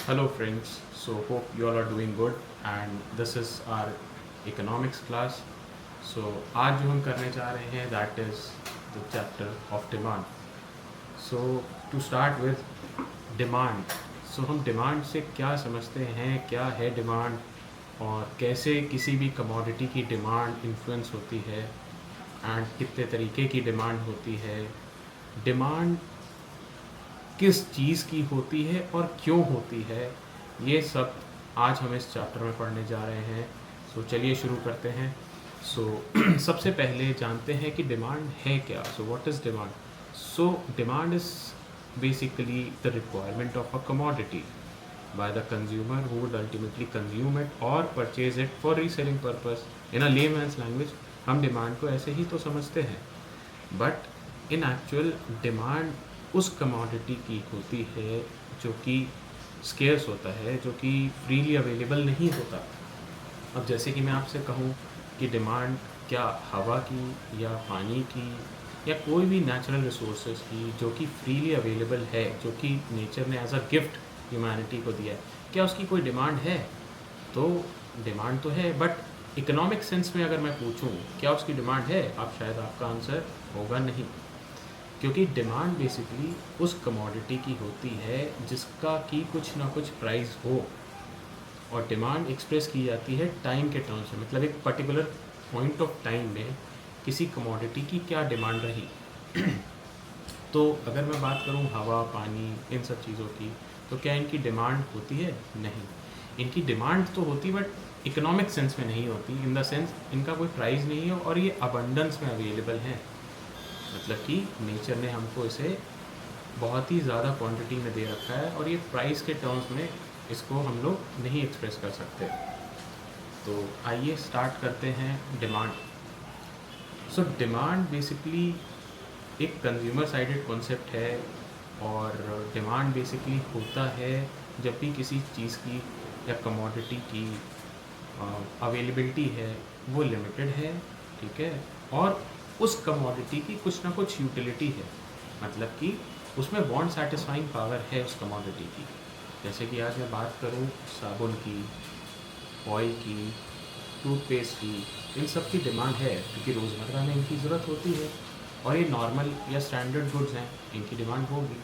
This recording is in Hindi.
Hello friends, so hope you all are doing good and this is our economics class. So आज जो हम करने जा रहे हैं that is the chapter of demand. So to start with demand. So हम demand से क्या समझते हैं, क्या है demand और कैसे किसी भी commodity की demand influence होती है and कितने तरीके की demand होती है, demand किस चीज़ की होती है और क्यों होती है, ये सब आज हम इस चैप्टर में पढ़ने जा रहे हैं। सो चलिए शुरू करते हैं। सो सबसे पहले जानते हैं कि डिमांड है क्या। So what is demand? So demand is basically the requirement of a commodity by the consumer who would ultimately consume it or purchase it for reselling purpose. In a layman's language हम डिमांड को ऐसे ही तो समझते हैं, बट इन एक्चुअल डिमांड उस कमोडिटी की होती है जो कि स्केर्स होता है, जो कि फ्रीली अवेलेबल नहीं होता। अब जैसे कि मैं आपसे कहूँ कि डिमांड क्या हवा की या पानी की या कोई भी नेचुरल रिसोर्सेज की जो कि फ्रीली अवेलेबल है, जो कि नेचर ने एज अ गिफ्ट ह्यूमैनिटी को दिया है, क्या उसकी कोई डिमांड है? तो डिमांड तो है, बट इकोनॉमिक सेंस में अगर मैं पूछूं क्या उसकी डिमांड है, आप शायद आपका आंसर होगा नहीं, क्योंकि डिमांड बेसिकली उस कमोडिटी की होती है जिसका कि कुछ ना कुछ प्राइस हो, और डिमांड एक्सप्रेस की जाती है टाइम के टर्म्स में, मतलब एक पर्टिकुलर पॉइंट ऑफ टाइम में किसी कमोडिटी की क्या डिमांड रही। तो अगर मैं बात करूं हवा, पानी, इन सब चीज़ों की, तो क्या इनकी डिमांड होती है? नहीं। इनकी डिमांड तो होती, बट इकोनॉमिक सेंस में नहीं होती, इन द सेंस इनका कोई प्राइस नहीं है और ये अबंडेंस में अवेलेबल हैं। मतलब कि नेचर ने हमको इसे बहुत ही ज़्यादा क्वांटिटी में दे रखा है और ये प्राइस के टर्म्स में इसको हम लोग नहीं एक्सप्रेस कर सकते। तो आइए स्टार्ट करते हैं डिमांड। सो डिमांड बेसिकली एक कंज्यूमर साइडेड कॉन्सेप्ट है, और डिमांड बेसिकली होता है जब भी किसी चीज़ की या कमोडिटी की अवेलेबिलिटी है वो लिमिटेड है, ठीक है, और उस कमोडिटी की कुछ ना कुछ यूटिलिटी है, मतलब कि उसमें वांट सेटिस्फाइंग पावर है उस कमोडिटी की। जैसे कि आज मैं बात करूं साबुन की, ऑयल की, टूथपेस्ट की, इन सब की डिमांड है क्योंकि रोज़मर्रा में इनकी ज़रूरत होती है और ये नॉर्मल या स्टैंडर्ड गुड्स हैं, इनकी डिमांड होगी।